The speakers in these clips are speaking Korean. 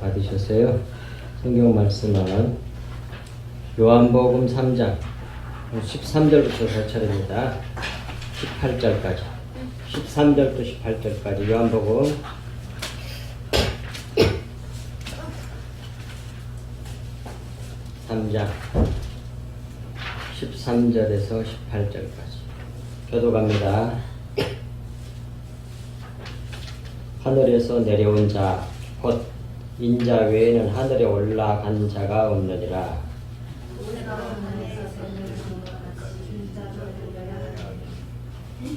받으셨어요? 성경 말씀은 요한복음 3장 13절부터 될 차례입니다. 18절까지 13절부터 18절까지 요한복음 3장 13절에서 18절까지 교독합니다. 하늘에서 내려온 자 곧 인자 외에는 하늘에 올라간 자가 없느니라.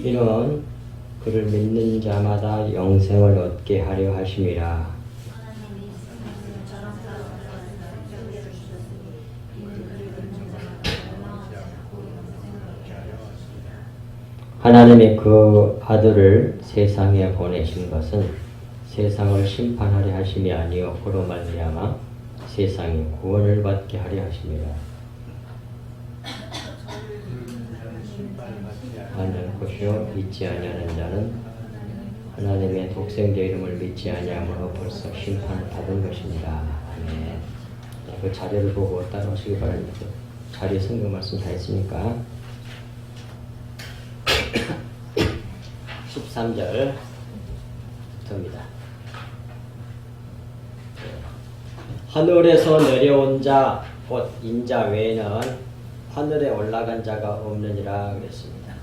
이는 그를 믿는 자마다 영생을 얻게 하려 하심이라. 하나님이 그 아들을 세상에 보내신 것은 세상을 심판하려 하심이 아니요 그로 말미암아 세상이 구원을 받게 하려 하심이라. 아니할 것이요 믿지 아니하는 자는 하나님의 독생자 이름을 믿지 아니하므로 벌써 심판을 받은 것입니다. 네. 그 자료를 보고 따라오시기 바랍니다. 자료 성경 말씀 다 있으니까. 13절 듭니다. 하늘에서 내려온 자 곧 인자 외에는 하늘에 올라간 자가 없느니라 그랬습니다.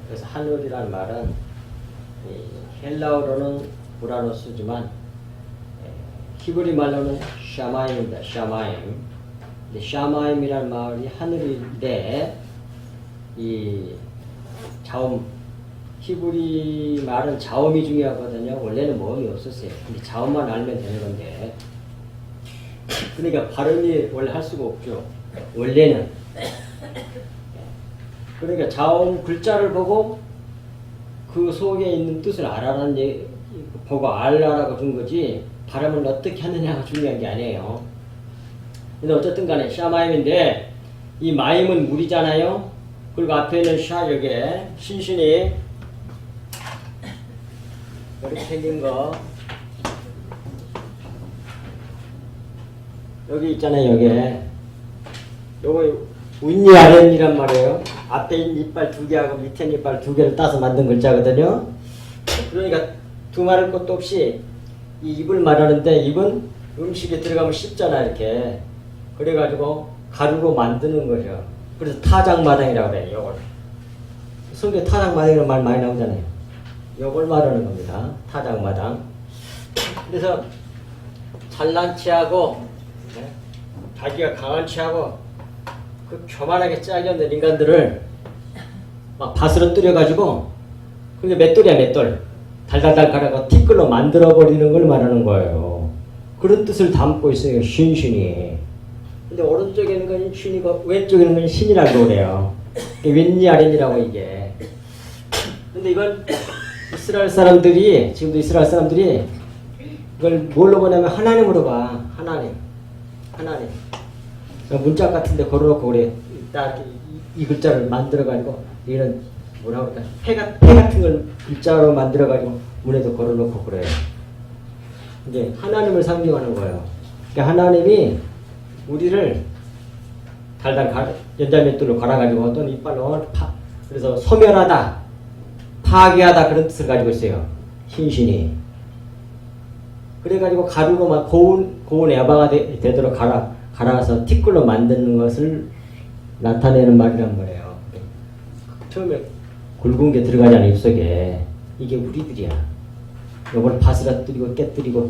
그래서 하늘이란 말은 헬라어로는 우라노스지만 히브리 말로는 샤마임입니다. 샤마임. 샤마임이란 말이 하늘인데 이 자음 히브리 말은 자음이 중요하거든요. 원래는 모음이 없었어요. 근데 자음만 알면 되는 건데 그러니까 발음이 원래 할 수가 없죠. 원래는. 그러니까 자음 글자를 보고 그 속에 있는 뜻을 알아라는 얘기, 보고 알라라고 준 거지 발음을 어떻게 하느냐가 중요한 게 아니에요. 근데 어쨌든 간에 샤마임인데 이 마임은 물이잖아요. 그리고 앞에 있는 샤 여기에 신신이 이렇게 생긴 거 여기 있잖아요. 여기에 요거 윈니아렌이란 말이에요. 앞에 있는 이빨 두 개하고 밑에 있는 이빨 두 개를 따서 만든 글자거든요. 그러니까 두말할 것도 없이 이 입을 말하는데 입은 음식에 들어가면 씹잖아 이렇게. 그래가지고 가루로 만드는 거죠. 그래서 타작마당이라고 그래요. 요걸 성경에 타작마당이라는 말 많이 나오잖아요. 요걸 말하는 겁니다. 타작마당. 그래서 잘난 체하고 자기가 강한 체하고 그 교만하게 짜여있는 인간들을 막 밭으로 뚫어가지고 그게 맷돌이야 맷돌. 달달달 갈아가 티끌로 만들어버리는 걸 말하는 거예요. 그런 뜻을 담고 있어요. 신신이. 근데 오른쪽에 있는 건 신이고 왼쪽에 있는 건 신이라고 그래요. 윈니 아렌이라고 이게. 근데 이건 이스라엘 사람들이 지금도 이스라엘 사람들이 이걸 뭘로 보냐면 하나님으로 봐. 하나님. 문짝 같은데 걸어놓고 그래. 딱 이 글자를 만들어가지고 이런 뭐라고 그럴까 폐 같은 걸 글자로 만들어가지고 문에도 걸어놓고 그래요. 이제 하나님을 상징하는 거예요. 그러니까 하나님이 우리를 달달 연자맷돌로 갈아가지고 또는 이빨로 그래서 소멸하다, 파괴하다 그런 뜻을 가지고 있어요. 신신이. 그래가지고 가루로만 고운 에바가 되도록 갈아서 티끌로 만드는 것을 나타내는 말이란 말이에요. 처음에 굵은 게 들어가잖아요. 입속에. 이게 우리들이야. 요걸 바스라뜨리고 깨뜨리고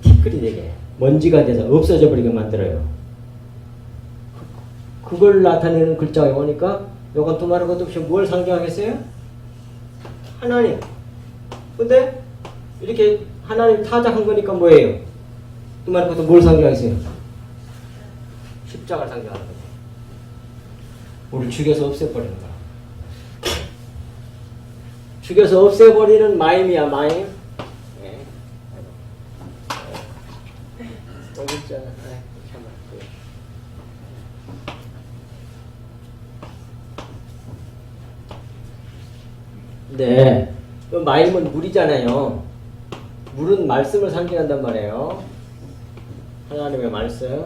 티끌이 되게 먼지가 돼서 없어져 버리게 만들어요. 그걸 나타내는 글자가 오니까 요건 또 말할 것도 없이 뭘 상징하겠어요? 하나님. 근데 이렇게 하나님 타작한 거니까 뭐예요? 또 말할 것도 뭘 상징하겠어요? 십자가를 상징하는 거죠. 우리를 죽여서 없애버리는 거야. 죽여서 없애버리는 마임이야 마임. 네. 여기 있잖아. 네. 마임은 물이잖아요. 물은 말씀을 상징한단 말이에요. 하나님의 말씀.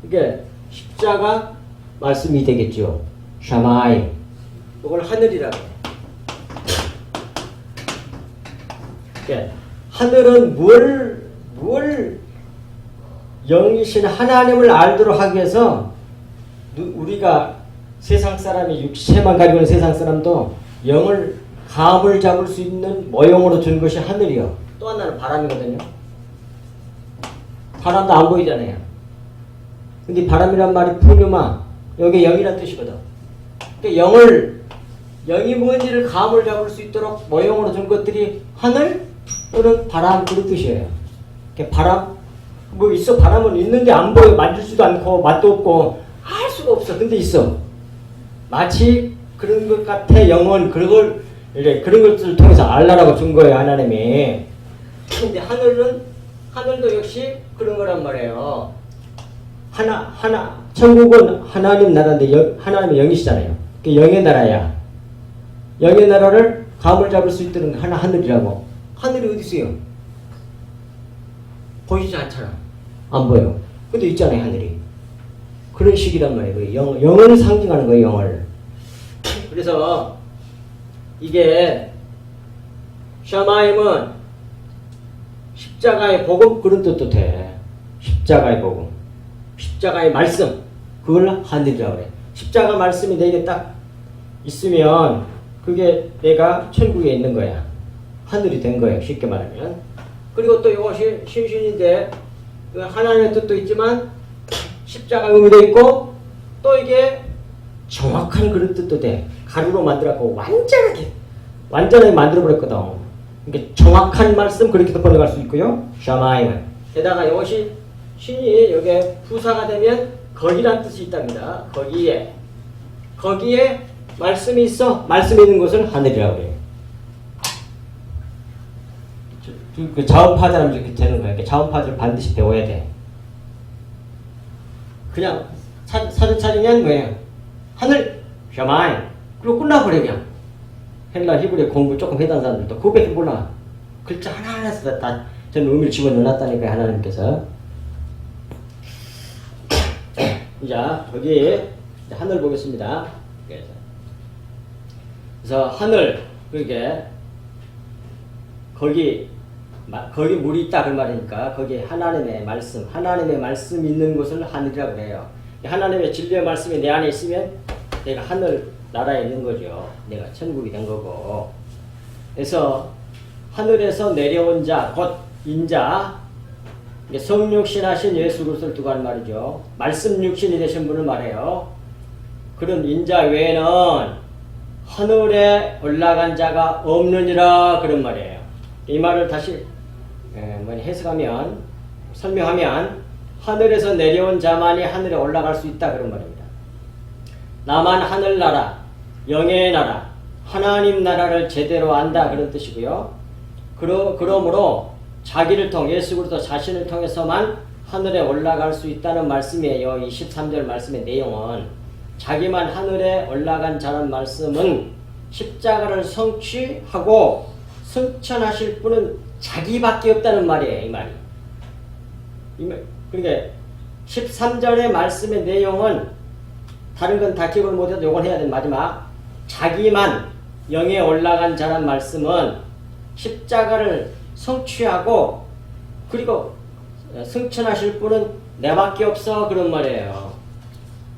이게 십자가 말씀이 되겠죠. 샤마이. 이걸 하늘이라고 해요. 예. 하늘은 뭘 영이신 하나님을 알도록 하기 위해서 우리가 세상 사람이 육체만 가지고 있는 세상 사람도 영을 감을 잡을 수 있는 모형으로 준 것이 하늘이요. 또 하나는 바람이거든요. 바람도 안 보이잖아요. 근데 바람이란 말이 푸뉴마, 여기 영이란 뜻이거든. 그러니까 영이 뭔지를 감을 잡을 수 있도록 모형으로 준 것들이 하늘 또는 바람 그런 뜻이에요. 바람 뭐 있어. 바람은 있는데 안 보여. 만질 수도 않고 맛도 없고 할 수가 없어. 근데 있어. 마치 그런 것 같아. 영은 그런 것들을 통해서 알라라고 준 거예요. 하나님이. 근데 하늘도 역시 그런 거란 말이에요. 천국은 하나님 나라인데 하나님의 영이시잖아요. 영의 나라야. 영의 나라를 감을 잡을 수 있도록 하늘이라고. 하늘이 어디 있어요? 보이지 않잖아. 안 보여. 근데 있잖아요, 하늘이. 그런 식이란 말이에요. 영을 상징하는 거예요, 영을. 그래서 이게 샤마임은 십자가의 복음 그런 뜻도 돼. 십자가의 복음. 십자가의 말씀. 그걸 하늘이라고 그래. 십자가 말씀이 내게 딱 있으면 그게 내가 천국에 있는 거야. 하늘이 된 거예요. 쉽게 말하면. 그리고 또 이것이 신신인데 하나님의 뜻도 있지만 십자가 의미도 있고 또 이게 정확한 그런 뜻도 돼. 가루로 만들었고 완전하게 만들어버렸거든. 그러니까 정확한 말씀 그렇게도 번역할 수 있고요. 샤마임은. 게다가 이것이 신이 여기에 부사가 되면 거기란 뜻이 있답니다. 거기에 말씀이 있어. 말씀이 있는 곳을 하늘이라고 해요. 그 자원파자라면 이렇게 되는 거예요. 자원파자를 반드시 배워야 돼. 그냥 사진 찾으면 뭐예요? 하늘, 샤마이. 그리고 끝나버려 그냥. 헬라 히브리 공부 조금 해던 사람들도 그거밖에 몰라. 글자 하나하나에서 다 저는 의미를 집어넣어놨다니까요. 하나님께서. 자, 저기 하늘 보겠습니다. 그래서 하늘, 그게 거기 물이 있다 그 말이니까 거기에 하나님의 말씀 있는 곳을 하늘이라고 해요. 하나님의 진리의 말씀이 내 안에 있으면 내가 하늘 나라에 있는 거죠. 내가 천국이 된 거고. 그래서 하늘에서 내려온 자, 곧 인자, 성육신 하신 예수 그리스도를 두고 하는 말이죠. 말씀 육신이 되신 분을 말해요. 그런 인자 외에는 하늘에 올라간 자가 없느니라 그런 말이에요. 이 말을 다시 해석하면, 설명하면 하늘에서 내려온 자만이 하늘에 올라갈 수 있다 그런 말입니다. 나만 하늘나라, 영의 나라, 하나님 나라를 제대로 안다 그런 뜻이고요. 그러므로 자기를 통해 예수 그리스도 자신을 통해서만 하늘에 올라갈 수 있다는 말씀이에요. 이 13절 말씀의 내용은 자기만 하늘에 올라간 자란 말씀은 십자가를 성취하고 승천하실 분은 자기밖에 없다는 말이에요. 이 말이. 그러니까 13절의 말씀의 내용은 다른 건 다 기억을 못해도 요건 해야 되는 마지막 자기만 영에 올라간 자란 말씀은 십자가를 성취하고 그리고 승천하실 분은 내밖에 없어 그런 말이에요.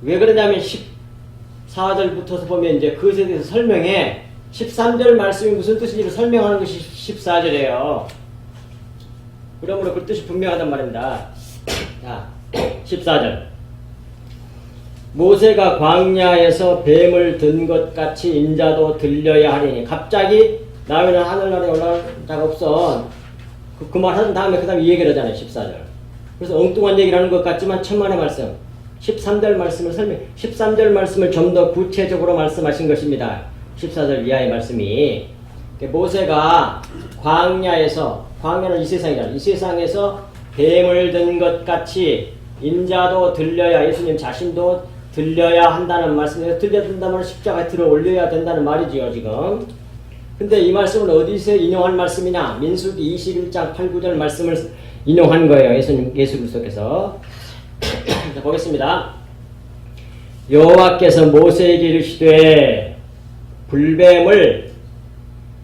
왜 그러냐면 14절부터서 보면 이제 그것에 대해서 설명해 13절 말씀이 무슨 뜻인지를 설명하는 것이 14절이에요. 그러므로 그 뜻이 분명하단 말입니다. 자, 14절. 모세가 광야에서 뱀을 든 것 같이 인자도 들려야 하리니. 갑자기 나는 하늘나라에 올라갈 자가 없어. 그 말 하는 다음에 그 다음에 이 얘기를 하잖아요. 14절. 그래서 엉뚱한 얘기를 하는 것 같지만 천만의 말씀. 13절 말씀을 좀 더 구체적으로 말씀하신 것입니다. 14절 이하의 말씀이. 모세가 광야는 이 세상이잖아요. 이 세상에서 뱀을 든 것 같이 인자도 들려야, 예수님 자신도 들려야 한다는 말씀이에요. 들려야 된다면 십자가에 들어 올려야 된다는 말이지요, 지금. 근데 이 말씀은 어디서 인용한 말씀이냐? 민수기 21장 8, 9절 말씀을 인용한 거예요. 예수 그리스도께서. 자, 보겠습니다. 여호와께서 모세에게 이르시되 불뱀을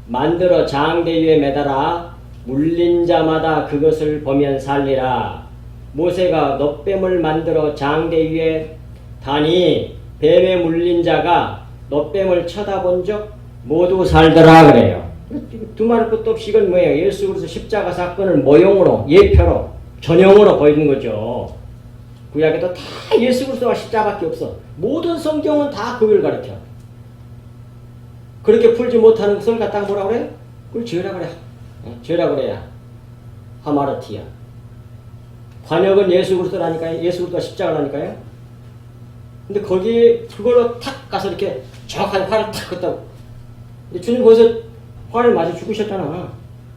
만들어 장대 위에 매달아 물린 자마다 그것을 보면 살리라. 모세가 놋뱀을 만들어 장대 위에 다니 뱀에 물린 자가 놋뱀을 쳐다본 적 모두 살더라 그래요. 두말할 것도 없이 이건 뭐예요? 예수 그리스도 십자가 사건을 모형으로 예표로 전형으로 보이는 거죠. 구약에도 다 예수 그리스도와 십자가밖에 없어. 모든 성경은 다 그걸 가르쳐. 그렇게 풀지 못하는 것을 갖다가 뭐라 그래요? 그걸 죄라 그래. 죄라 그래야 하마르티야. 관역은 예수 그리스도라니까요. 예수 그리스도가 십자가라니까요. 근데 거기 그걸로 탁 가서 이렇게 정확하게 활을 탁 걷다고. 주님 거기서 활을 맞아 죽으셨잖아.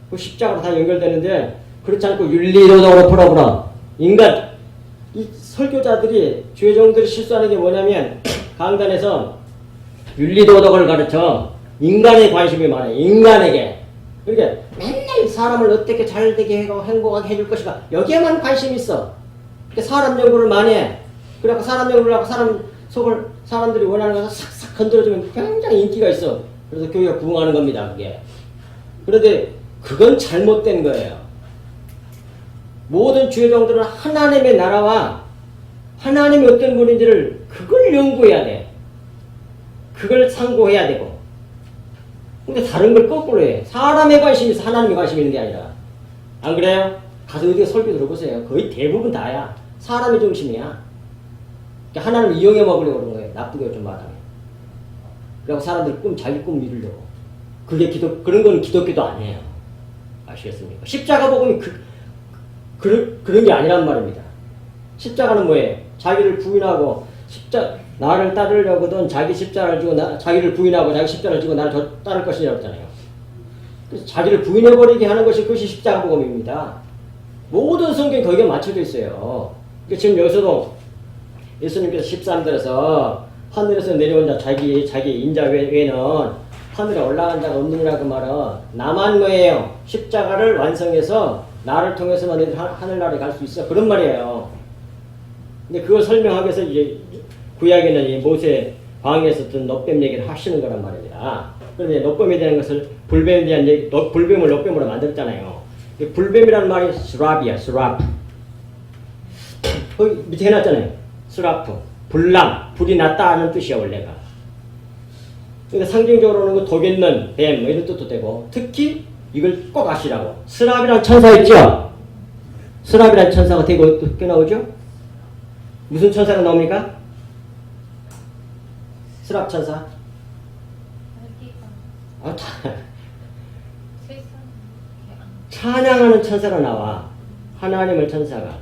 그 십자가로 다 연결되는데 그렇지 않고 윤리도덕으로 풀어보라. 인간 이 설교자들이 죄종들이 실수하는 게 뭐냐면 강단에서 윤리도덕을 가르쳐 인간에 관심이 많아요. 인간에게. 그러니까 맨날 사람을 어떻게 잘되게 하고 행복하게 해줄 것인가 여기에만 관심이 있어. 그러니까 사람 연구를 많이 해. 그래갖고 사람 연구를 하고 사람 속을 사람들이 원하는 것을 싹싹 건드려주면 굉장히 인기가 있어. 그래서 교회가 부흥하는 겁니다. 그게. 그런데 그건 잘못된 거예요. 모든 주의종들은 하나님의 나라와 하나님이 어떤 분인지를 그걸 연구해야 돼. 그걸 상고해야 되고. 근데 다른 걸 거꾸로 해. 사람의 관심이 있어. 하나님의 관심이 있는 게 아니라. 안 그래요? 가서 어디 설교 들어보세요. 거의 대부분 다야. 사람의 중심이야. 그러니까 하나님을 이용해 먹으려고 그러는 거예요. 나쁘게 좀 말하면. 그리고 사람들 자기 꿈 이루려고. 그게 그런 건 기독교도 아니에요. 아시겠습니까? 십자가 복음이 그런 게 아니란 말입니다. 십자가는 뭐예요? 자기를 부인하고 나를 따르려거든 자기 십자가를 지고 자기를 부인하고 자기 십자가를 지고 나를 따를 것이라고 했잖아요. 그래서 자기를 부인해버리게 하는 것이 그것이 십자가 복음입니다. 모든 성경이 거기에 맞춰져 있어요. 그러니까 지금 여기서도 예수님께서 13절에서 하늘에서 내려온 자 자기 인자 외에는 하늘에 올라간 자가 없느니라 그 말은 나만 뭐예요? 십자가를 완성해서 나를 통해서만 하늘나라에 갈 수 있어. 그런 말이에요. 근데 그걸 설명하기 위해서 이제 구약에는 이 모세 광야에서 어떤 놋뱀 얘기를 하시는 거란 말입니다. 그런데 놋뱀에 대한 것을 불뱀에 대한 얘기, 불뱀을 놋뱀으로 만들었잖아요. 불뱀이라는 말이 스랍이야, 스랍. 거기 밑에 해놨잖아요. 스라프. 불남, 불이 났다는 뜻이야, 원래가. 그러니까 상징적으로는 독 있는 뱀, 뭐 이런 뜻도 되고, 특히 이걸 꼭 아시라고. 스랍이라는 천사 있죠? 스랍이라는 천사가 되게 어떻게 나오죠? 무슨 천사가 나옵니까? 스랍 천사? 찬양하는 천사가 나와. 하나님을 천사가.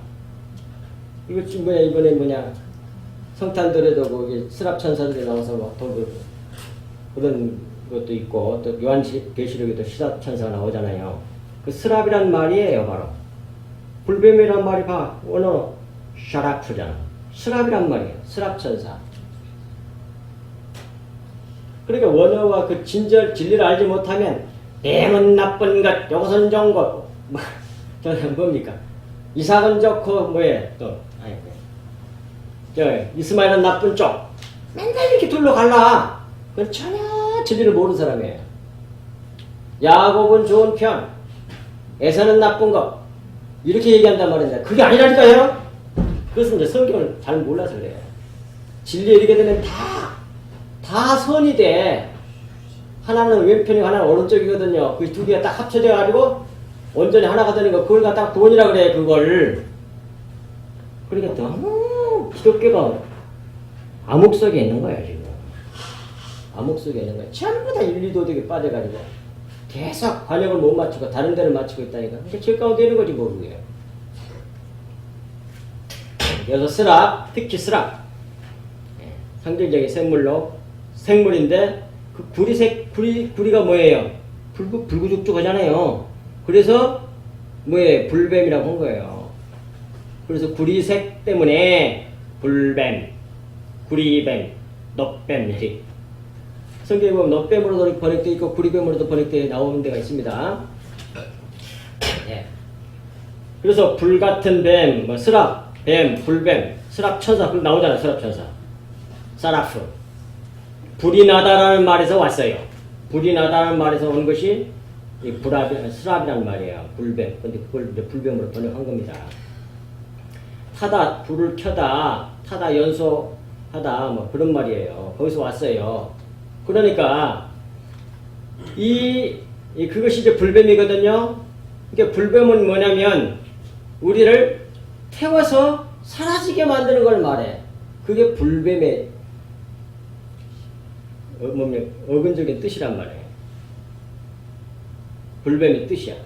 이거 지금 이번에 성탄절에도 거기 스랍 천사들이 나와서 막 그런 것도 있고, 또 요한계시록에도 스랍 천사가 나오잖아요. 그 스랍이란 말이에요, 바로. 불뱀이란 말이 원어로 샤라프잖아. 스랍이란 말이에요. 스랍 천사. 그러니까 원어와 그 진리를 알지 못하면 뱀은 나쁜 것, 요것은 좋은 것, 저는 뭡니까? 이삭은 좋고 또 이스마엘은 나쁜 쪽. 맨날 이렇게 둘러갈라. 그건 전혀 진리를 모르는 사람이에요. 야곱은 좋은 편, 에사는 나쁜 것. 이렇게 얘기한단 말입니다. 그게 아니라니까요. 그것은 이제 성경을 잘 몰라서 그래요. 진리에 이르게 되면 다 선이 돼. 하나는 왼편이고 하나는 오른쪽이거든요. 그 두 개가 딱 합쳐져가지고 온전히 하나가 되는 거, 그걸 갖다가 구원이라 그래, 그걸. 그러니까 너무 기독교가 암흑 속에 있는 거예요, 지금. 암흑 속에 있는 거예요. 전부 다 윤리도덕에 빠져가지고 계속 관역을 못 맞추고 다른 데를 맞추고 있다니까. 그러니까 제 가운데 있는 거지, 뭐, 그게. 여기서 스랍, 특히 스랍. 상징적인 생물인데, 그 구리가 뭐예요? 불구죽죽하잖아요. 그래서, 불뱀이라고 한 거예요. 그래서 구리색 때문에, 불뱀, 구리뱀, 놋뱀, 성경에 보면 놋뱀으로도 번역되어 있고 구리뱀으로도 번역되어 나오는 데가 있습니다. 예. 그래서 불같은 뱀, 뭐 스랍, 뱀, 불뱀, 스랍천사, 그 나오잖아요. 스랍천사. 사라프. 불이 나다라는 말에서 왔어요. 불이 나다라는 말에서 온 것이 이 스랍이라는 말이에요. 불뱀. 근데 그걸 이제 불뱀으로 번역한 겁니다. 타다, 불을 켜다, 타다, 연소하다, 뭐 그런 말이에요. 거기서 왔어요. 그러니까 그것이 이제 불뱀이거든요. 그러니까 불뱀은 뭐냐면 우리를 태워서 사라지게 만드는 걸 말해. 그게 불뱀의 어근적인 뜻이란 말이에요. 불뱀의 뜻이야.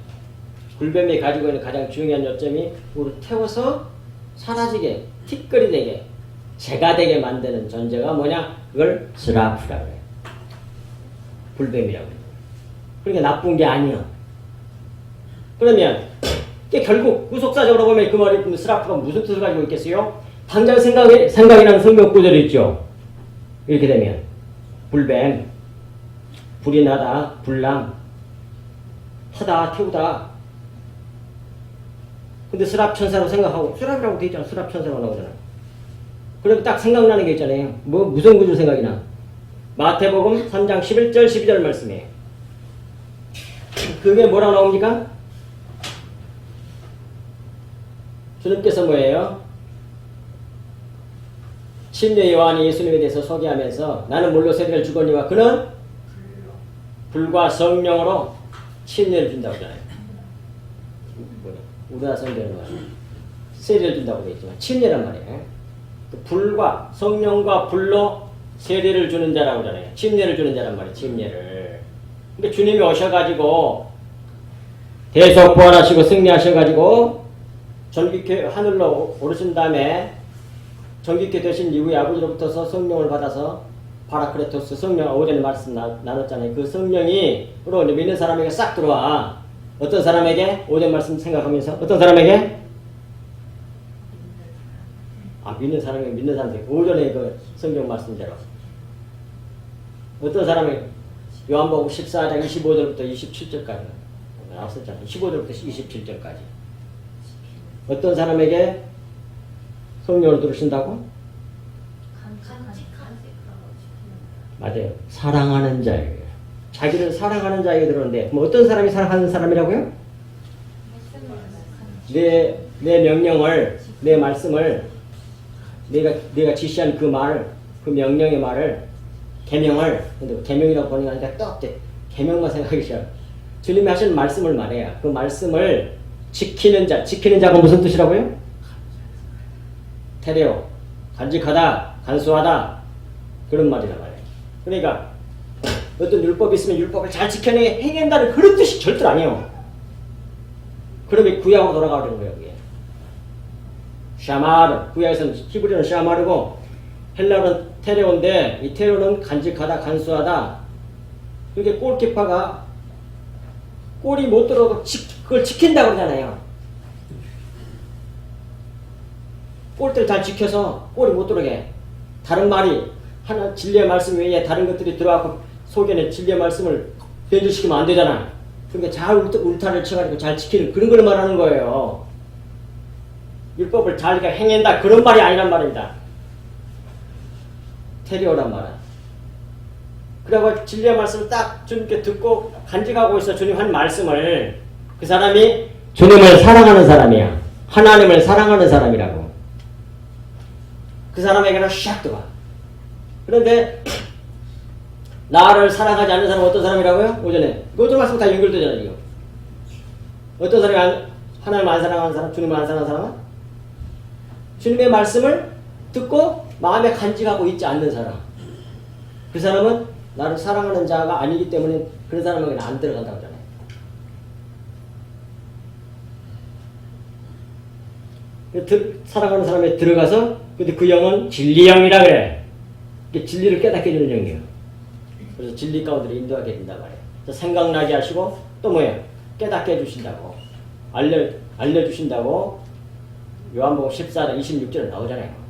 불뱀이 가지고 있는 가장 중요한 요점이 우리를 태워서 사라지게, 티끌이 되게, 재가 되게 만드는 존재가 뭐냐? 그걸 스라프라고 해요. 불뱀이라고 해요. 그러니까 나쁜 게 아니야. 그러면 결국 구속사적으로 보면 그 말이 스라프가 무슨 뜻을 가지고 있겠어요? 당장 생각이라는 성경 구절이 있죠. 이렇게 되면 불뱀, 불이 나다, 불남, 타다, 태우다. 근데 스랍천사로 생각하고 스랍이라고 돼 있잖아. 스랍천사로 나오잖아. 그럼 딱 생각나는 게 있잖아요. 무슨 구절 생각이 나? 마태복음 3장 11절 12절 말씀이에요. 그게 뭐라고 나옵니까? 주님께서 뭐예요? 침례 요한이 예수님에 대해서 소개하면서 나는 물로 세례를 주거니와 그는 불과 성령으로 침례를 준다고 하잖아요. 우리나라 성경은 세례를 준다고 되어 있지만 침례란 말이에요. 불과 성령과 불로 세례를 주는 자라고 하잖아요. 침례를 주는 자란 말이에요. 침례를. 근데 주님이 오셔가지고 대속부활하시고 승리하셔가지고 전기케 하늘로 오르신 다음에 전기케 되신 이후에 아버지로부터서 성령을 받아서 파라크레토스 성령 오전에 말씀 나눴잖아요. 그 성령이로 믿는 사람에게 싹 들어와. 어떤 사람에게? 오전 말씀 생각하면서 어떤 사람에게? 믿는 사람에게 오전에 그 성경 말씀대로 어떤 사람에게? 요한복음 14장 25절부터 27절까지 나왔었잖아요. 15절부터 27절까지 어떤 사람에게 성령을 들으신다고? 맞아요. 사랑하는 자에게. 자기를 사랑하는 자에게 들었는데 뭐 어떤 사람이 사랑하는 사람이라고요? 내 명령을, 내 말씀을 내가 지시한 그 말, 그 명령의 말을 계명을, 근데 계명이라고 보는 게 아니라 또 계명만 생각하기 싫어. 주님이 하신 말씀을 말해요. 그 말씀을 지키는 자가 무슨 뜻이라고요? 테레오, 간직하다, 간수하다 그런 말이란 말이에요. 그러니까 어떤 율법이 있으면 율법을 잘 지켜내 행한다는 그런 뜻이 절대로 아니에요. 그러면 구약으로 돌아가는 거예요. 그게. 샤마르, 구약에서는 히브리어는 샤마르고 헬라어는 테레오인데 이 테레오는 간직하다, 간수하다. 그러니까 골키퍼가 골이 못 들어도 그걸 지킨다고 그러잖아요. 골대를 잘 지켜서 골이 못 들어오게. 다른 말이 하나 진리의 말씀 외에 다른 것들이 들어와서 속에는 진리의 말씀을 변질시키면 안 되잖아. 그러니까 잘 울타리를 쳐가지고 잘 지키는 그런 걸 말하는 거예요. 율법을 잘 행한다 그런 말이 아니란 말입니다. 테리오란 말은. 그리고 진리의 말씀을 딱 주님께 듣고 간직하고 있어. 주님 한 말씀을. 그 사람이 주님을 사랑하는 사람이야. 하나님을 사랑하는 사람이라고. 그 사람에게는 샥 들어와. 그런데 나를 사랑하지 않는 사람은 어떤 사람이라고요? 오전에. 모든 말씀 다 연결되잖아요. 이거. 어떤 사람이 하나님을 안 사랑하는 사람, 주님을 안 사랑하는 사람은? 주님의 말씀을 듣고 마음에 간직하고 있지 않는 사람. 그 사람은 나를 사랑하는 자가 아니기 때문에 그런 사람에게는 안 들어간다고 하잖아요. 사랑하는 사람에 들어가서 근데 그 영은 진리영이라 그래. 진리를 깨닫게 해주는 영이에요. 그래서 진리 가운데로 인도하게 된단 말이에요. 생각나게 하시고 또 뭐예요? 깨닫게 해주신다고 알려주신다고 요한복음 14장 26절에 나오잖아요.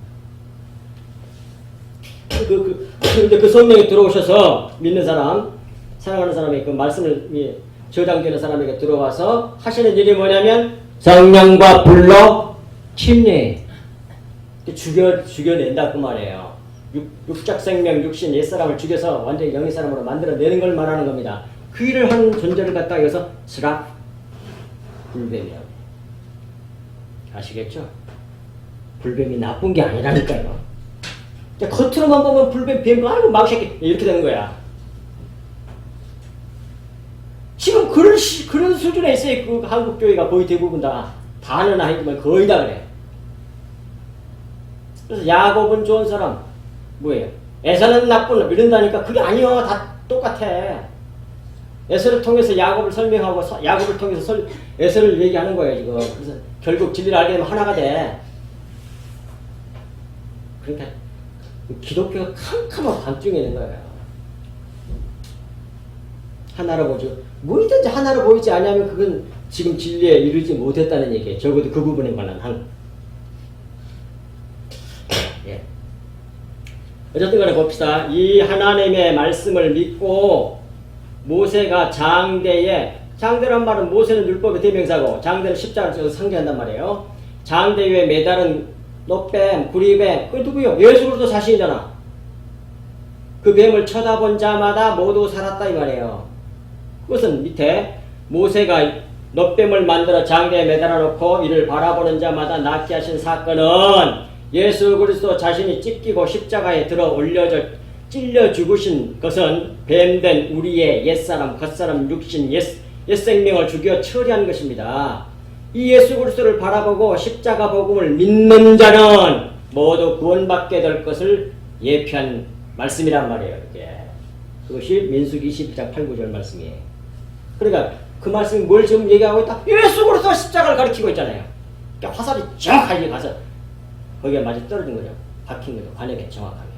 근데 그 성령이 들어오셔서 믿는 사람, 사랑하는 사람이 그 말씀을 저장되는 사람에게 들어와서 하시는 일이 뭐냐면 성령과 불로 침례. 죽여낸다 그 말이에요. 육적 생명, 육신, 옛사람을 죽여서 완전히 영의 사람으로 만들어내는 걸 말하는 겁니다. 그 일을 하는 존재를 갖다가 여기서 스랍, 불뱀이라고. 아시겠죠? 불뱀이 나쁜 게 아니라니까요. 겉으로만 보면 불뱀, 뱀, 아이고 망새끼 이렇게 되는 거야. 지금 그런 수준에 있어요. 그 한국 교회가 거의 대부분 다는 아니지만 거의 다 그래. 그래서 야곱은 좋은 사람, 뭐예요? 에사는 나쁜 놈 이런다니까 그게 아니요. 다 똑같아. 에서를 통해서 야곱을 설명하고 야곱을 통해서 에서를 얘기하는 거예요 지금. 그래서 결국 진리를 알게 되면 하나가 돼. 그러니까 기독교가 캄캄한 밤중에 있는 거예요. 하나로 보죠. 뭐든지 하나로 보이지 않으면 그건 지금 진리에 이르지 못했다는 얘기예요. 적어도 그 부분에 관한 한. 예. 어쨌든 간에 봅시다. 이 하나님의 말씀을 믿고 모세가 장대란 말은 모세는 율법의 대명사고 장대는 십자가를 써서 상징한단 말이에요. 장대 위에 매달은 놋뱀, 구리뱀, 그게 누구요? 예수 그리스도 자신이잖아. 그 뱀을 쳐다본 자마다 모두 살았다 이 말이에요. 그것은 밑에 모세가 놋뱀을 만들어 장대에 매달아 놓고 이를 바라보는 자마다 낫게 하신 사건은 예수 그리스도 자신이 찢기고 십자가에 들어 올려져 찔려 죽으신 것은 뱀된 우리의 옛사람, 겉사람, 육신, 옛생명을 죽여 처리한 것입니다. 이 예수 그리스도를 바라보고 십자가 복음을 믿는 자는 모두 구원받게 될 것을 예표한 말씀이란 말이에요. 이게. 그것이 민수기 22장 8, 9절 말씀이에요. 그러니까 그 말씀이 뭘 지금 얘기하고 있다? 예수 그리스도 십자가를 가리키고 있잖아요. 그러니까 화살이 정확하게 가서 거기에 맞아 떨어진 거죠. 박힌 거죠. 관역에 정확하게.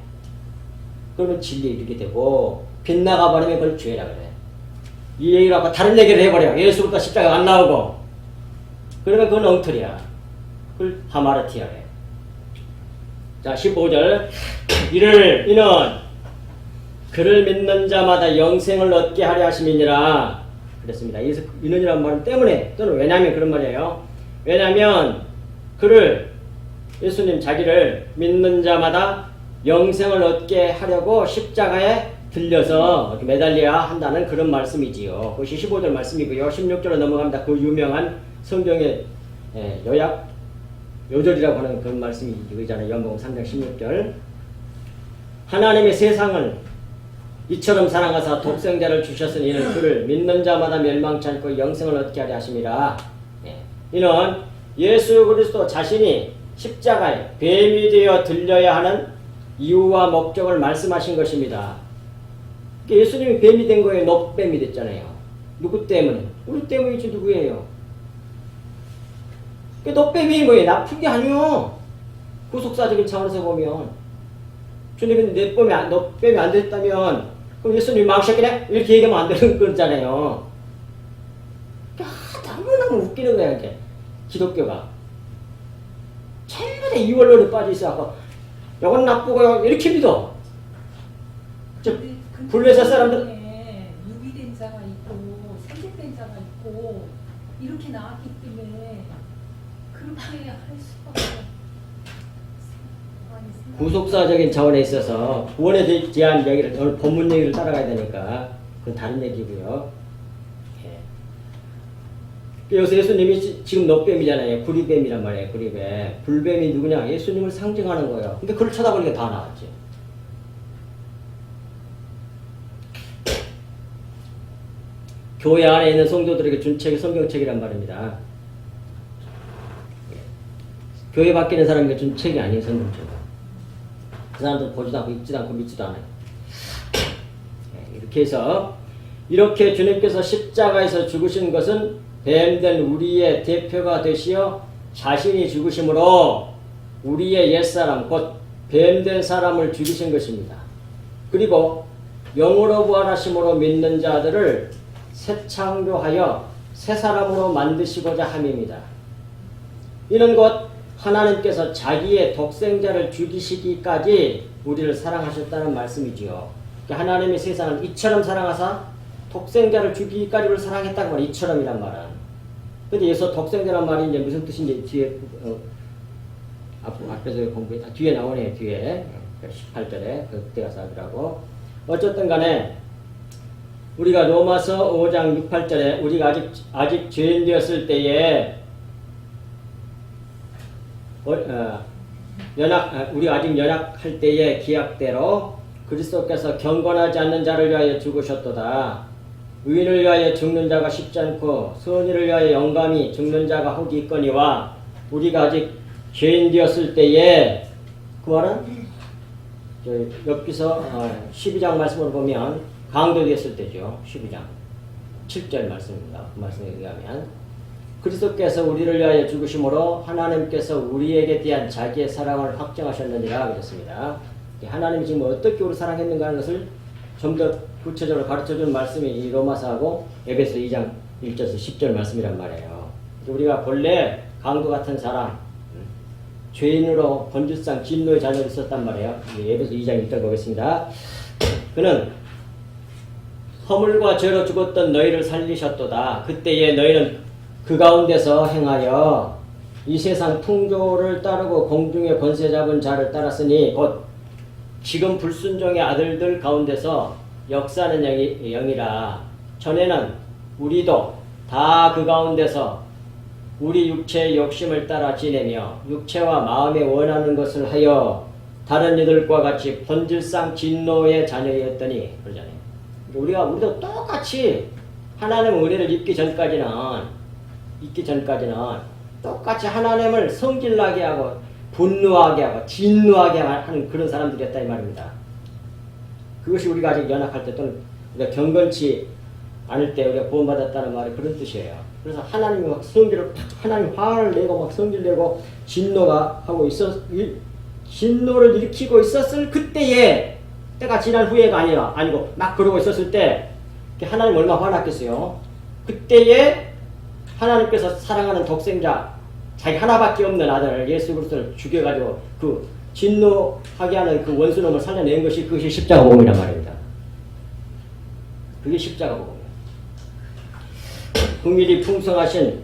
그러면 진리에 이르게 되고 빗나가 버리면 그걸 죄라 그래. 이 얘기를 하고 다른 얘기를 해버려. 예수 그리스도 십자가 안 나오고. 그러면 그건 엉터리야. 그걸 하마르티야 그래. 자 15절 이는 그를 믿는 자마다 영생을 얻게 하려 하심이니라 그랬습니다. 이는이란 말 때문에 또는 왜냐하면 그런 말이에요. 왜냐하면 그를 예수님 자기를 믿는 자마다 영생을 얻게 하려고 십자가에 들려서 이렇게 매달려야 한다는 그런 말씀이지요. 그것이 15절 말씀이고요. 16절로 넘어갑니다. 그 유명한 성경의 요절이라고 하는 그런 말씀이 이거잖아요. 요한복음 3장 16절. 하나님의 세상을 이처럼 사랑하사 독생자를 주셨으니 이는 그를 믿는 자마다 멸망치 않고 영생을 얻게 하려 하심이라. 이는 예수 그리스도 자신이 십자가에 뱀이 되어 들려야 하는 이유와 목적을 말씀하신 것입니다. 예수님이 뱀이 된 거예요. 놋뱀이 됐잖아요. 누구 때문에? 우리 때문이지 누구예요? 놋뱀이 뭐예요? 나쁜 게 아니요. 구속사적인 차원에서 보면 주님이 놋뱀이 안 됐다면 그럼 예수님이 망치겠네? 이렇게 얘기하면 안 되는 거잖아요. 너무너무 웃기는 거야 이게 기독교가. 전부 다 이원론에 빠져 있어갖고 이건 나쁘고요 이렇게 믿어. 불회사 사람들 유기된 자가 있고 생략된 자가 있고 이렇게 나왔기 때문에 그렇게 할 수밖에. 구속사적인 차원에 있어서 구원에 대한 얘기를 오늘 본문 얘기를 따라가야 되니까 그건 다른 얘기고요. 여기서 예수님이 지금 놋뱀이잖아요. 구리뱀이란 말이에요. 구리뱀. 불뱀이 누구냐? 예수님을 상징하는 거예요. 근데 그걸 쳐다보니까 다 나왔지. 교회 안에 있는 성도들에게 준 책이 성경책이란 말입니다. 교회 밖에 있는 사람에게 준 책이 아니에요. 성경책은. 그 사람들 보지도 않고 읽지도 않고 믿지도 않아요. 이렇게 해서 이렇게 주님께서 십자가에서 죽으신 것은 뱀된 우리의 대표가 되시어 자신이 죽으심으로 우리의 옛사람 곧 뱀된 사람을 죽이신 것입니다. 그리고 영으로 부활하심으로 믿는 자들을 새 창조하여 새 사람으로 만드시고자 함입니다. 이는 곧 하나님께서 자기의 독생자를 죽이시기까지 우리를 사랑하셨다는 말씀이지요. 그러니까 하나님이 세상을 이처럼 사랑하사 독생자를 주기까지를 사랑했다고 말이야. 이처럼이란 말은. 근데 여기서 독생자란 말이 이제 무슨 뜻인지 뒤에 앞에서 공부해 뒤에 나오네. 뒤에 18절에 그때 가서 하더라고. 어쨌든 간에 우리가 로마서 5장 6, 8절에 우리가 아직 죄인 되었을 때에 우리가 아직 연약할 때에 기약대로 그리스도께서 경건하지 않는 자를 위하여 죽으셨도다. 의인을 위하여 죽는 자가 쉽지 않고 선의를 위하여 영감이 죽는 자가 혹이 있거니와 우리가 아직 죄인 되었을 때에 그 말은 엽기서 12장 말씀으로 보면 강도 되었을 때죠. 12장 7절 말씀입니다. 그 말씀에 의하면 그리스도께서 우리를 위하여 죽으심으로 하나님께서 우리에게 대한 자기의 사랑을 확정하셨느니라 그랬습니다. 하나님이 지금 어떻게 우리를 사랑했는가 하는 것을 좀 더 구체적으로 가르쳐준 말씀이 이 로마서하고 에베소 2장 1절에서 10절 말씀이란 말이에요. 우리가 본래 강도 같은 사람, 죄인으로 번질상 진노의 자녀가 있었단 말이에요. 에베소 2장 1절 보겠습니다. 그는 허물과 죄로 죽었던 너희를 살리셨도다. 그때에 너희는 그 가운데서 행하여 이 세상 풍조를 따르고 공중의 권세 잡은 자를 따랐으니 곧 지금 불순종의 아들들 가운데서 역사는 영이라. 전에는 우리도 다 그 가운데서 우리 육체의 욕심을 따라 지내며 육체와 마음에 원하는 것을 하여 다른 이들과 같이 본질상 진노의 자녀였더니 그러잖아요. 우리도 똑같이 하나님의 은혜를 입기 전까지는 똑같이 하나님을 성질나게 하고 분노하게 하고 진노하게 하는 그런 사람들이었다 이 말입니다. 그것이 우리가 아직 연약할 때 또는 우리가 경건치 않을 때 우리가 구원받았다는 말이 그런 뜻이에요. 그래서 하나님이 막 성질을 하나님 화를 내고 막 성질내고 진노가 하고 진노를 일으키고 있었을 그때에 때가 지난 후에가 아니고 막 그러고 있었을 때 하나님 얼마나 화났겠어요. 그때에 하나님께서 사랑하는 독생자 자기 하나밖에 없는 아들 예수 그리스도를 죽여가지고 그 진노하게 하는 그 원수놈을 살려낸 것이 그것이 십자가 복음이란 말입니다. 그게 십자가 복음이에요. 긍휼이 풍성하신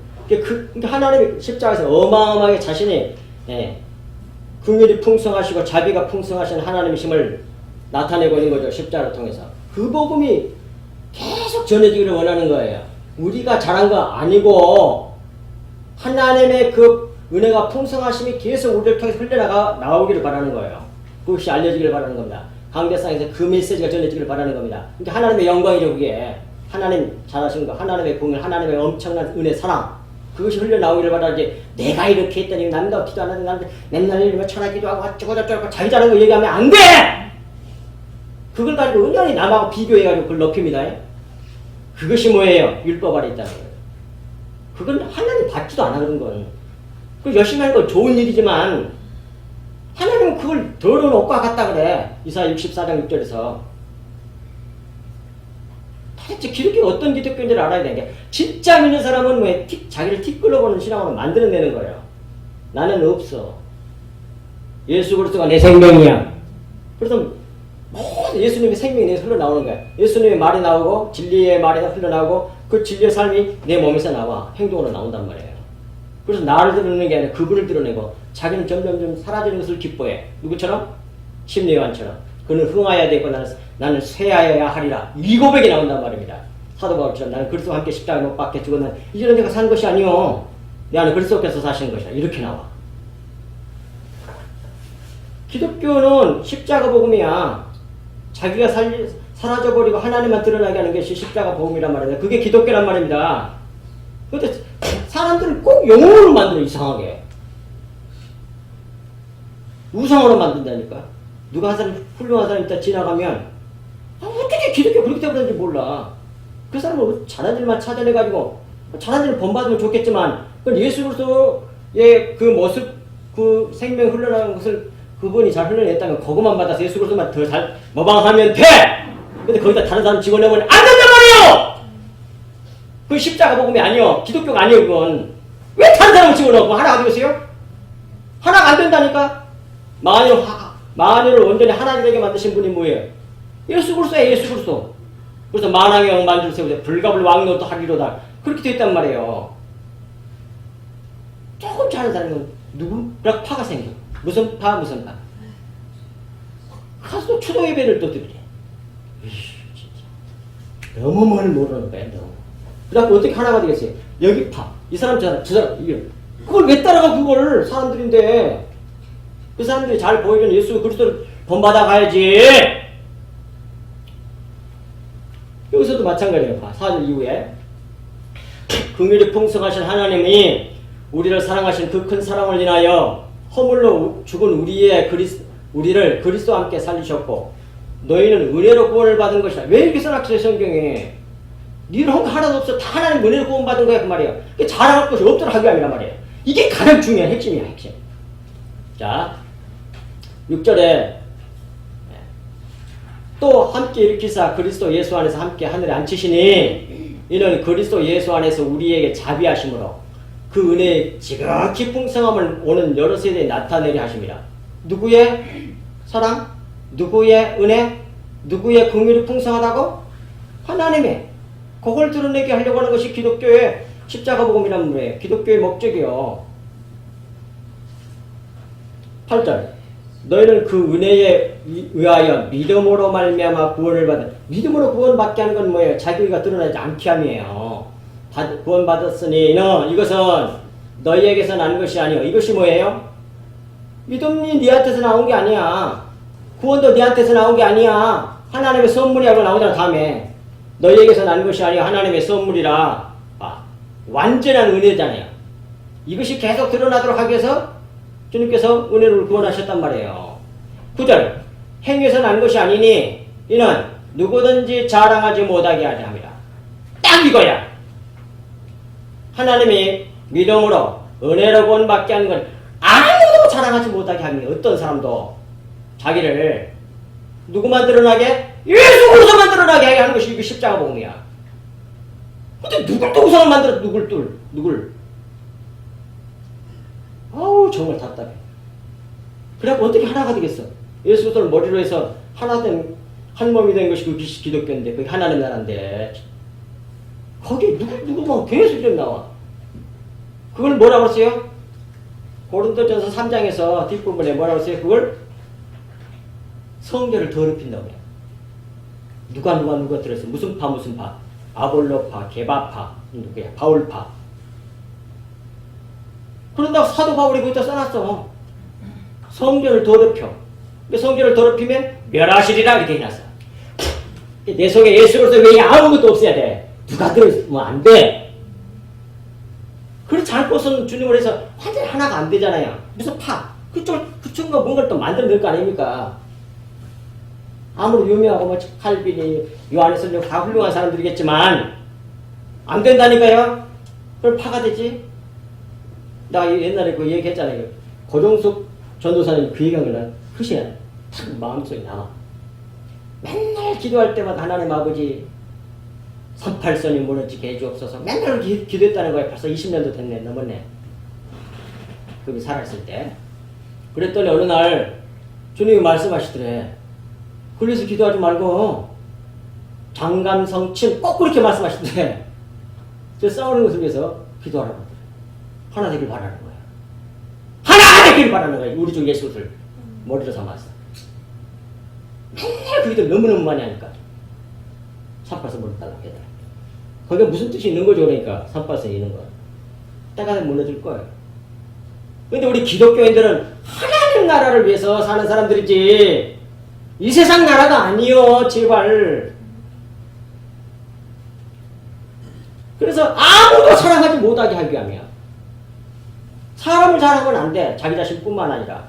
하나님이 십자가에서 어마어마하게 자신이 긍휼이 풍성하시고 자비가 풍성하신 하나님이심을 나타내고 있는 거죠. 십자가를 통해서. 그 복음이 계속 전해지기를 원하는 거예요. 우리가 잘한 거 아니고 하나님의 그 은혜가 풍성하심이 계속 우리를 통해서 흘러나오기를 바라는 거예요. 그것이 알려지기를 바라는 겁니다. 강대상에서 그 메시지가 전해지기를 바라는 겁니다. 그러니까 하나님의 영광이죠. 그게 하나님 잘하신 거, 하나님의 공을, 하나님의 엄청난 은혜, 사랑 그것이 흘러나오기를 바라지. 내가 이렇게 했더니 남도 어떻게 안 하는데 맨날 이러면 천하기도 하고 어쩌고저쩌고 자기 잘하는 거 얘기하면 안 돼! 그걸 가지고 은연히 남하고 비교해가지고 그걸 높입니다. 그것이 뭐예요? 율법 아래 있다는 거예요. 그건 하나님 받지도 않아 그런 건. 그 열심히 하는 건 좋은 일이지만 하나님은 그걸 더러운 옷과 같다 그래. 이사야 64장 6절에서. 도대체 기독교가 어떤 기독교인지를 알아야 되는 게 진짜 믿는 사람은 왜 자기를 티끌러보는 신앙으로 만들어내는 거예요. 나는 없어. 예수 그리스도가 내 생명이야. 그래서 모든 예수님의 생명이 내에서 흘러나오는 거야. 예수님의 말이 나오고 진리의 말이 흘러나오고 그 진리의 삶이 내 몸에서 나와 행동으로 나온단 말이에요. 그래서 나를 드러내는 게 아니라 그분을 드러내고 자기는 점점점 사라지는 것을 기뻐해. 누구처럼? 심리요한처럼. 그는 흥하여야 되고 나는 쇠하여야 하리라. 7백이 나온단 말입니다. 사도 바울처럼 나는 그리스도와 함께 십자가에 못 박혀 죽었나 이제는 내가 사는 것이 아니요 내 안에 그리스도께서 사시는 것이야. 이렇게 나와. 기독교는 십자가 복음이야. 자기가 사라져버리고 하나님만 드러나게 하는 것이 십자가 복음이란 말입니다. 그게 기독교란 말입니다. 근데 사람들은 꼭 영혼으로 만들어 이상하게. 우상으로 만든다니까. 누가 한 사람 훌륭한 사람이 있다 지나가면 어떻게 기독교 그렇게 되버렸는지 몰라. 그 사람은 잘한 일만 찾아내가지고 잘한 일을 본받으면 좋겠지만 예수 그리스도의 그 모습 그 생명 흘러나가는 것을 그분이 잘 흘러냈다면 그것만 받아서 예수 그리스도만 더 잘 모방하면 돼! 근데 거기다 다른 사람 집어넣으면 안 된단 말이에요! 그건 십자가 복음이 아니요. 기독교가 아니요 그건. 왜 다른 사람을 집어넣고 하나 가지고 있어요? 하나가 안 된다니까? 만유를 온전히 하나 되게 만드신 분이 뭐예요? 예수 그리스도예요. 예수 그리스도. 그래서 만왕의 영 만주를 세우되 불갑을 왕노도 하리로다. 그렇게 되어 있단 말이에요. 조금 잘하는 사람은 누구랑 파가 생겨. 무슨 파 무슨 파. 가서 또 추도 예배를 또 드리래. 진짜 너무 뭘 모르는 거야. 너무. 그래갖고 어떻게 하나가 되겠어요? 여기 파. 이 사람 저 사람 이게 그걸 왜 따라가 그걸 사람들인데 그 사람들이 잘 보이는 예수 그리스도를 본받아 가야지. 여기서도 마찬가지예요. 4절 이후에 긍휼이 풍성하신 하나님이 우리를 사랑하신 그 큰 사랑을 인하여 허물로 죽은 우리를 그리스도와 함께 살리셨고 너희는 은혜로 구원을 받은 것이다. 왜 이렇게 써놨어요 성경에? 니는 한 거 하나도 없어. 다 하나님 은혜로 구원받은 거야 그 말이에요. 자랑할 것이 없도록 하기 아니란 말이에요. 이게 가장 중요한 핵심이야 핵심. 자 6절에 또 함께 일으키사 그리스도 예수 안에서 함께 하늘에 앉히시니 이는 그리스도 예수 안에서 우리에게 자비하심으로 그 은혜의 지극히 풍성함을 오는 여러 세대에 나타내려 하심이라. 누구의 사랑? 누구의 은혜? 누구의 긍휼이 풍성하다고? 하나님의. 그걸 드러내게 하려고 하는 것이 기독교의 십자가 복음이란 말이에요. 기독교의 목적이요. 8절 너희는 그 은혜에 의하여 믿음으로 말미암아 구원을 받은 믿음으로 구원받게 하는 건 뭐예요? 자기가 드러나지 않게 함이에요. 구원받았으니 이것은 너희에게서 난 것이 아니요. 이것이 뭐예요? 믿음이 너한테서 나온 게 아니야. 구원도 너한테서 나온 게 아니야. 하나님의 선물이라고 나오잖아 다음에. 너희에게서 난 것이 아니요 하나님의 선물이라. 완전한 은혜잖아요. 이것이 계속 드러나도록 하기 위해서 주님께서 은혜를 구원하셨단 말이에요. 9절 행위에서 난 것이 아니니 이는 누구든지 자랑하지 못하게 하려 함이라. 딱 이거야. 하나님이 믿음으로 은혜로 구원받게 하는 건 아무도 자랑하지 못하게 합니다. 어떤 사람도 자기를 누구만 드러나게? 예수 그리스도만 드러나게 하는 것이 이게 십자가 복음이야. 근데 누굴 또 우상을 만들어? 누굴? 아우 정말 답답해. 그래갖고 어떻게 하나가 되겠어? 예수 그리스도를 머리로 해서 하나 된 한 몸이 된 것이 그 기독교인데 그게 하나님 나라인데 거기 누구 계속 좀 나와. 그걸 뭐라고 했어요? 고린도전서 3장에서 뒷부분에 뭐라고 했어요? 그걸 성결을 더럽힌다고 해요. 누가 들었어? 무슨 파? 아볼로파, 게바파, 누구야? 바울파. 그런다고 사도 바울이 거기다 써놨어. 성결을 더럽혀. 성결을 더럽히면 멸하시리라 이렇게 해놨어. 내 속에 예수 그리스도 외에 아무것도 없어야 돼. 누가 들어있으면 안 돼. 그래서 잘못은 주님을 해서 완전히 하나가 안 되잖아요. 무슨 파. 그쪽과 뭔가를 또 만들어 낼 거 아닙니까? 아무리 유명하고 뭐 칼빈이 요한의 설교 다 훌륭한 사람들이겠지만 안 된다니까요. 그럼 파가 되지. 나 옛날에 그 얘기했잖아요. 고종숙 전도사님 그 얘기한 걸 흐시야 탁 마음속에 남아. 맨날 기도할 때마다 하나님 아버지 38선이 무너지게 해주옵소서. 맨날 기도했다는 거야. 벌써 20년도 됐네. 넘었네. 그분이 살았을 때. 그랬더니 어느 날 주님이 말씀하시더래. 그래서 기도하지 말고 장감성친 꼭 그렇게 말씀하시더래. 저 싸우는 것을 위해서 기도하라고 하더래. 하나 되길 바라는 거야. 하나 되길 바라는 거야. 우리 주 예수를 머리로 삼았어. 맨날 그 기도 너무너무 많이 하니까 38선 무너달라고 하더래. 거기에 무슨 뜻이 있는 거죠. 그러니까 38선이 있는 거. 때가 무너질 거예요. 근데 우리 기독교인들은 하나님 나라를 위해서 사는 사람들이지 이 세상 나라가 아니요. 제발. 그래서 아무도 사랑하지 못하게 하기 위함이야. 사람을 사랑하면 안 돼. 자기 자신뿐만 아니라.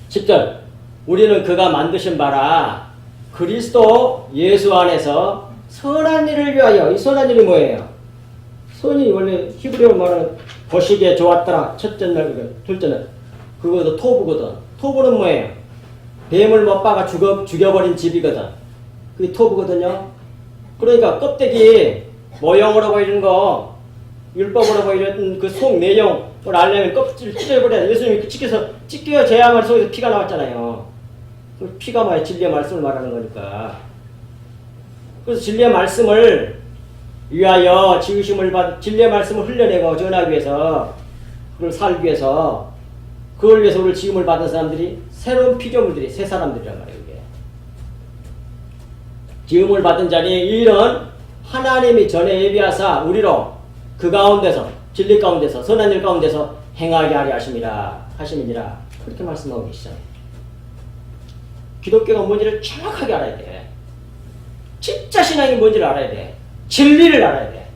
10절 우리는 그가 만드신 바라 그리스도 예수 안에서 선한 일을 위하여. 이 선한 일이 뭐예요? 선이 원래 히브리어 말하는 거시기에 좋았더라. 첫째 날, 둘째 날. 그거도 토부거든. 토부는 뭐예요? 뱀을 못 박아 죽여버린 집이거든. 그게 토부거든요. 그러니까 껍데기 모형으로 보이는 거 율법으로 보이는 그 속 내용을 알려면 껍질을 찢어버려야 돼. 예수님이 찢겨져야만 속에서 피가 나왔잖아요. 그 피가 뭐야? 진리의 말씀을 말하는 거니까. 그래서 진리의 말씀을 위하여 지으심을 진리의 말씀을 흘려내고 전하기 위해서, 그걸 살기 위해서, 그걸 위해서 우리를 지음을 받은 사람들이 새로운 피조물들이 새 사람들이란 말이에요. 이게. 지음을 받은 자니 이는 하나님이 전에 예비하사 우리로 그 가운데서, 진리 가운데서, 선한 일 가운데서 행하게 하려 하심이니라. 그렇게 말씀하고 계시잖아요. 기독교가 뭔지를 정확하게 알아야 돼. 진짜 신앙이 뭔지를 알아야 돼. 진리를 알아야 돼.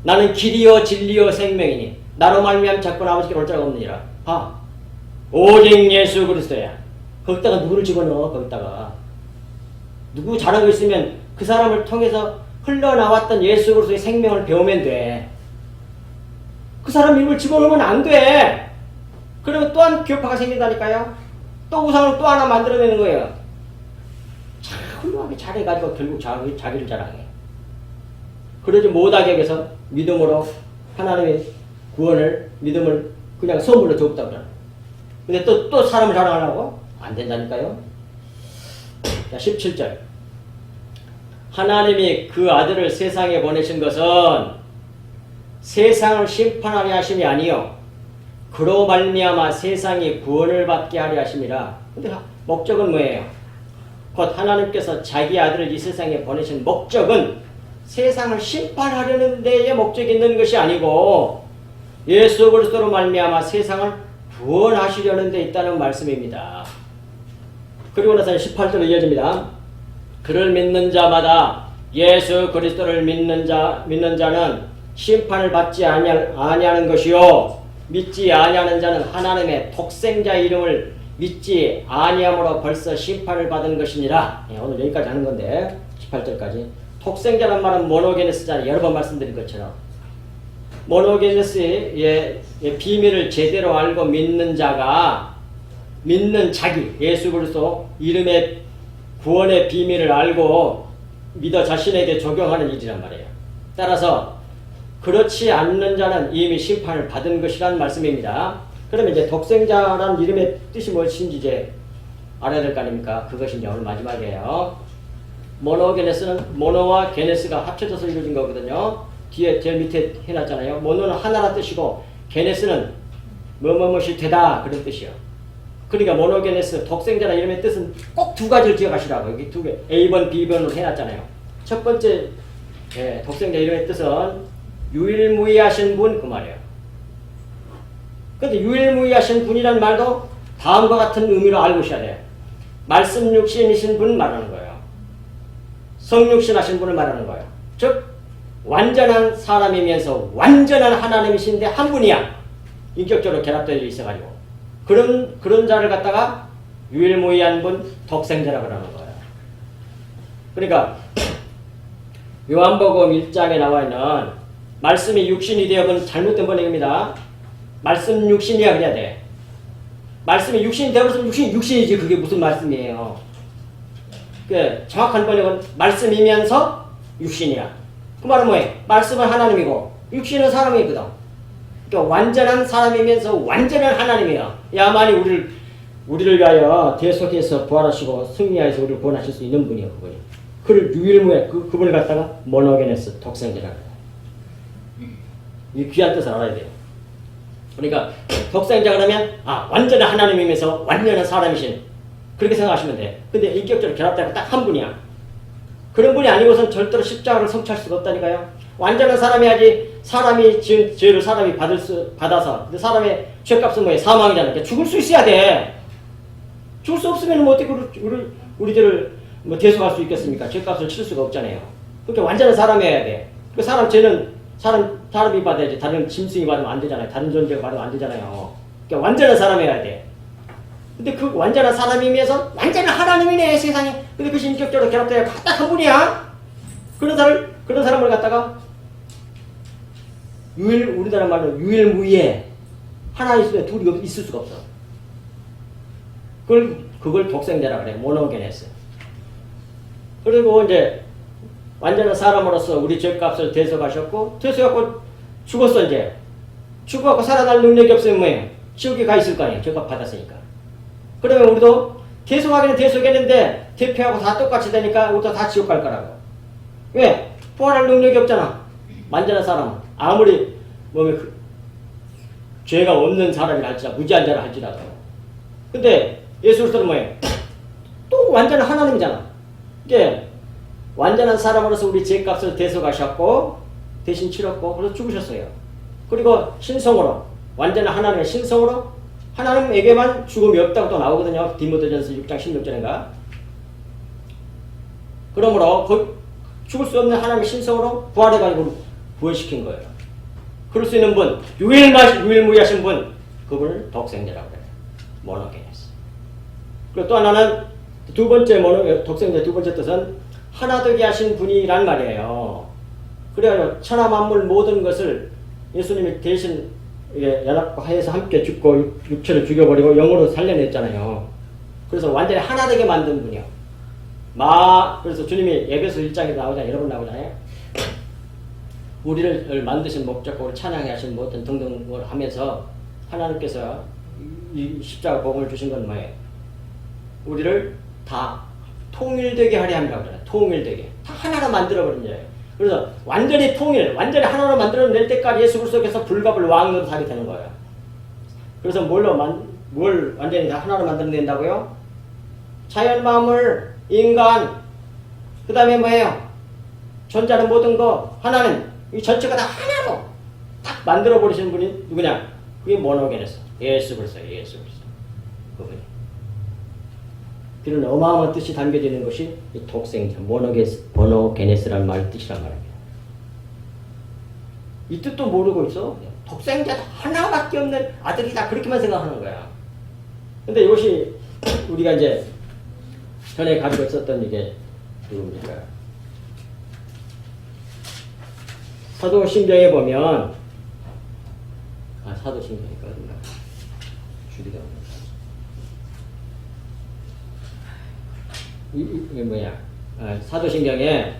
나는 길이요 진리요 생명이니 나로 말미암아 자꾸는 아버지께 올 자가 없느니라. 봐. 오직 예수 그리스도야. 거기다가 누구를 집어넣어? 거기다가. 누구 잘하고 있으면 그 사람을 통해서 흘러나왔던 예수 그리스도의 생명을 배우면 돼. 그 사람 이름을 집어넣으면 안 돼. 그러면 또한 교파가 생긴다니까요. 또 우상을 또 하나 만들어내는 거예요. 참 훌륭하게 잘해가지고 결국 자기를 자랑해. 그러지 못하게 해서 믿음으로 하나님의 구원을, 믿음을 그냥 선물로 줬다고 그러는. 근데 또 사람을 자랑하려고? 안 된다니까요. 자, 17절. 하나님이 그 아들을 세상에 보내신 것은 세상을 심판하려 하심이 아니요 그로 말미암아 세상이 구원을 받게 하려 하심이라. 근데 목적은 뭐예요? 곧 하나님께서 자기 아들을 이 세상에 보내신 목적은 세상을 심판하려는 데에 목적이 있는 것이 아니고 예수 그리스도로 말미암아 세상을 구원하시려는 데 있다는 말씀입니다. 그리고 나서 18절로 이어집니다. 그를 믿는 자마다 예수 그리스도를 믿는 자는 심판을 받지 아니하는 것이요 믿지 아니하는 자는 하나님의 독생자 이름을 믿지 아니함으로 벌써 심판을 받은 것이니라. 오늘 여기까지 하는 건데 18절까지. 독생자란 말은 모노게네스잖아요. 여러 번 말씀드린 것처럼 모노게네스의 비밀을 제대로 알고 믿는 자가 믿는 자기 예수 그리스도 이름의 구원의 비밀을 알고 믿어 자신에게 적용하는 일이란 말이에요. 따라서 그렇지 않는 자는 이미 심판을 받은 것이란 말씀입니다. 그러면 이제 독생자란 이름의 뜻이 무엇인지 이제 알아야 될 거 아닙니까? 그것이 이제 오늘 마지막이에요. 모노게네스는 모노와 게네스가 합쳐져서 이루어진 거거든요. 뒤에 제일 밑에 해놨잖아요. 모노는 하나라 뜻이고 게네스는 뭐뭐뭐시 되다 그런 뜻이요. 그러니까 모노게네스 독생자란 이름의 뜻은 꼭 두 가지를 기억하시라고. 여기 두 개 A번 B번으로 해놨잖아요. 첫 번째 독생자 이름의 뜻은 유일무이하신 분 그 말이에요. 근데 유일무이하신 분이라는 말도 다음과 같은 의미로 알고 있어야 돼요. 말씀 육신이신 분 말하는 거예요. 성육신 하신 분을 말하는 거예요. 즉 완전한 사람이면서 완전한 하나님이신데 한 분이야. 인격적으로 결합되어 있어가지고 그런 자를 갖다가 유일무이한 분 독생자라고 하는 거예요. 그러니까 요한복음 1장에 나와 있는 말씀이 육신이 되어 본 잘못된 번역입니다. 말씀 육신이야 그래야 돼. 말씀이 육신이 되어버렸으면 육신이지. 그게 무슨 말씀이에요. 정확한 번역은 말씀이면서 육신이야. 그 말은 뭐예요? 말씀은 하나님이고 육신은 사람이거든. 그러니까 완전한 사람이면서 완전한 하나님이야. 야만이 우리를 위하여 대속해서 부활하시고 승리하여서 우리를 구원하실 수 있는 분이에요. 그분이. 그를 유일무해 그분을 갖다가 모노게네스 독생자라고 해요. 이 귀한 뜻을 알아야 돼요. 그러니까 독생자 그러면 완전한 하나님이면서 완전한 사람이신 그렇게 생각하시면 돼. 근데 인격적으로 결합되고 딱 한 분이야. 그런 분이 아니고선 절대로 십자가를 성취할 수가 없다니까요. 완전한 사람이야지. 사람이 지은 죄를 사람이 받아서 근데 사람의 죄값은 뭐예요? 사망이잖아. 그러니까 죽을 수 있어야 돼. 죽을 수 없으면 뭐 어떻게 우리 죄를 뭐 대속할 수 있겠습니까? 죄값을 치를 수가 없잖아요. 그러니까 완전한 사람이어야 돼. 그 사람 죄는 사람이 받아야지. 다른 짐승이 받으면 안 되잖아요. 다른 존재가 받으면 안 되잖아요. 그러니까 완전한 사람이어야 돼. 근데 그 완전한 사람이면서 완전한 하나님이네 세상에. 근데 그것이 인격적으로 결합되어 딱 한 분이야. 그런 사람을 갖다가 우리나라 말로 유일무이해. 하나 있으면 둘이 있을 수가 없어. 그걸 독생자라 그래. 모노게네스. 그리고 이제 완전한 사람으로서 우리 죄값을 대속하셨고 대속하고 죽었어 이제. 죽어갖고 살아날 능력이 없으면 뭐예요? 지옥에 가 있을 거 아니에요. 죄값 받았으니까. 그러면 우리도 대속하기는 대속했는데 대표하고 다 똑같이 되니까 우리도 다 지옥 갈 거라고. 왜? 부활할 능력이 없잖아. 완전한 사람은. 아무리 몸에 죄가 없는 사람이라 할지라도 무지한 자라 할지라도. 근데 예수 그리스도는 뭐예요? 또 완전한 하나님이잖아. 이게 완전한 사람으로서 우리 죄값을 대속하셨고 대신 치렀고 그래서 죽으셨어요. 그리고 신성으로 완전한 하나님의 신성으로 하나님에게만 죽음이 없다고 또 나오거든요. 디모데전서 6장 16절인가. 그러므로 죽을 수 없는 하나님의 신성으로 부활해가지고 부활시킨 거예요. 그럴 수 있는 분, 유일무이하신 분, 그분을 독생자라고 그래요. 모노게네스. 그리고 또 하나는 두 번째 독생자 두 번째 뜻은 하나 되게 하신 분이란 말이에요. 그래가지고 천하 만물 모든 것을 예수님이 대신 연합해서 함께 죽고 육체를 죽여버리고 영으로 살려냈잖아요. 그래서 완전히 하나 되게 만든 분이요. 그래서 주님이 에베소 1장에 나오잖아요. 여러분 나오잖아요. 우리를 만드신 목적으로 찬양해 하신 모든 등등을 하면서 하나님께서 이 십자가 복음을 주신 건 뭐예요? 우리를 다 통일되게 하려 함이라고 그러잖아요. 통일되게. 다 하나로 만들어버린 거예요. 그래서 완전히 완전히 하나로 만들어낼 때까지 예수 그리스도께서 불갑을 왕으로 하게 되는 거예요. 그래서 뭘 완전히 다 하나로 만들어낸다고요? 자연 만물, 인간, 그 다음에 뭐예요? 존재하는 모든 거, 하나님, 이 전체가 다 하나로 딱 만들어버리시는 분이 누구냐? 그게 모노게네스. 예수 그리스도. 그분이. 그런 어마어마한 뜻이 담겨져 있는 것이 이 독생자, 모노게네스라는 말 뜻이란 말입니다. 이 뜻도 모르고 있어. 독생자 하나밖에 없는 아들이다. 그렇게만 생각하는 거야. 근데 이것이 우리가 이제 전에 가지고 있었던 이게 누굽니까? 사도신경에 보면 사도신경이니까 어딘가 줄이다 이게 뭐야? 사도신경에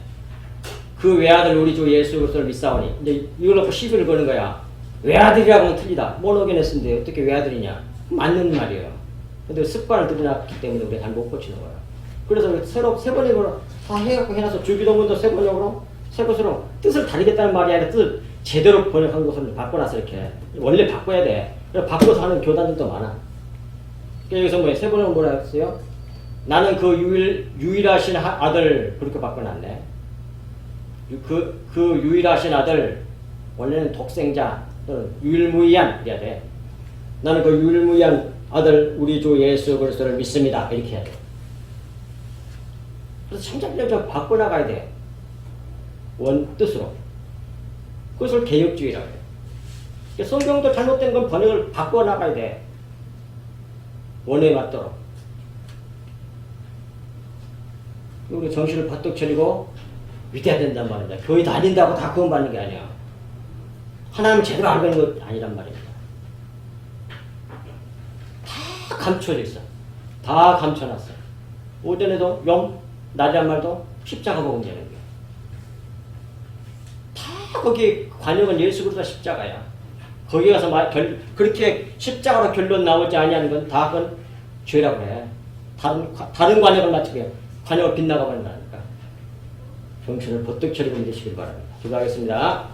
그 외아들 우리 주 예수 그리스도를 믿사오니 이제 이걸 놓고 시비를 거는 거야. 외아들이라고 하면 틀리다. 모노게네스인데 어떻게 외아들이냐? 맞는 말이에요. 근데 습관을 들여놨기 때문에 우리가 잘 못 고치는 거야. 그래서 새로 세 번역으로 다 해놔서 주기도문도 세 번역으로 새 것으로 뜻을 다르겠다는 말이 아니라 뜻을 제대로 번역한 것을 바꿔놔서 이렇게 원래 바꿔야 돼. 그래서 바꿔서 하는 교단들도 많아. 그러니까 여기서 뭐예요? 세 번역은 뭐라 했어요? 나는 그 유일하신 아들 그렇게 바꿔놨네. 그 유일하신 아들 원래는 독생자 또는 유일무이한 이래야 돼. 나는 그 유일무이한 아들 우리 주 예수 그리스도를 믿습니다. 이렇게 해야 돼. 그래서 창작력을 좀 바꿔나가야 돼. 원 뜻으로. 그것을 개혁주의라고 해요. 그러니까 성경도 잘못된 건 번역을 바꿔나가야 돼. 원에 맞도록. 우리 정신을 바짝 차리고 믿어야 된단 말입니다. 교회 다닌다고 다 구원받는 게 아니야. 하나님 제대로 알고 있는 것 아니란 말입니다. 다 감춰져 있어. 다 감춰놨어. 오전에도 낮이란 말도 십자가 복음 되는 거야. 다 거기 관역은 예수 그리스도 십자가야. 거기 가서 그렇게 십자가로 결론 나오지 아니하는 건 다 그건 죄라고 해. 다른 관역을 맞추게 관역을 빗나가 버린다니까. 정신을 버뜩 차리고 믿으시길 바랍니다. 기도하겠습니다.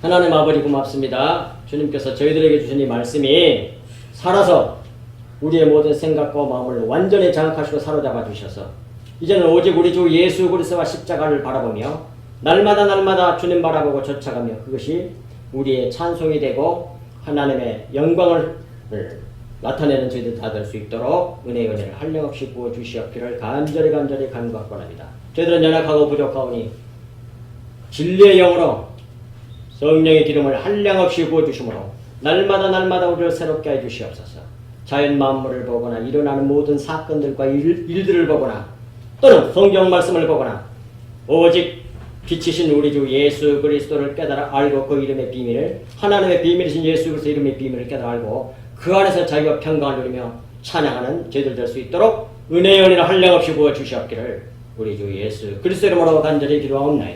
하나님 아버지 고맙습니다. 주님께서 저희들에게 주신 이 말씀이 살아서 우리의 모든 생각과 마음을 완전히 장악하시고 사로잡아 주셔서 이제는 오직 우리 주 예수 그리스도와 십자가를 바라보며 날마다 주님 바라보고 쫓아가며 그것이 우리의 찬송이 되고 하나님의 영광을 나타내는 저희들 다 될 수 있도록 은혜를 한량없이 부어주시옵기를 간절히 간구하옵나이다. 저희들은 연약하고 부족하오니 진리의 영으로 성령의 기름을 한량없이 부어주심으로 날마다 우리를 새롭게 해주시옵소서. 자연 만물을 보거나 일어나는 모든 사건들과 일들을 보거나 또는 성경 말씀을 보거나 오직 빛이신 우리 주 예수 그리스도를 깨달아 알고 그 이름의 비밀을 하나님의 비밀이신 예수 그리스도 이름의 비밀을 깨달아 알고 그 안에서 자기와 평강을 누리며 찬양하는 저희들 될 수 있도록 은혜의 은혜를 한량없이 부어주시옵기를 우리 주 예수 그리스도 이름으로 간절히 기도하옵나이다.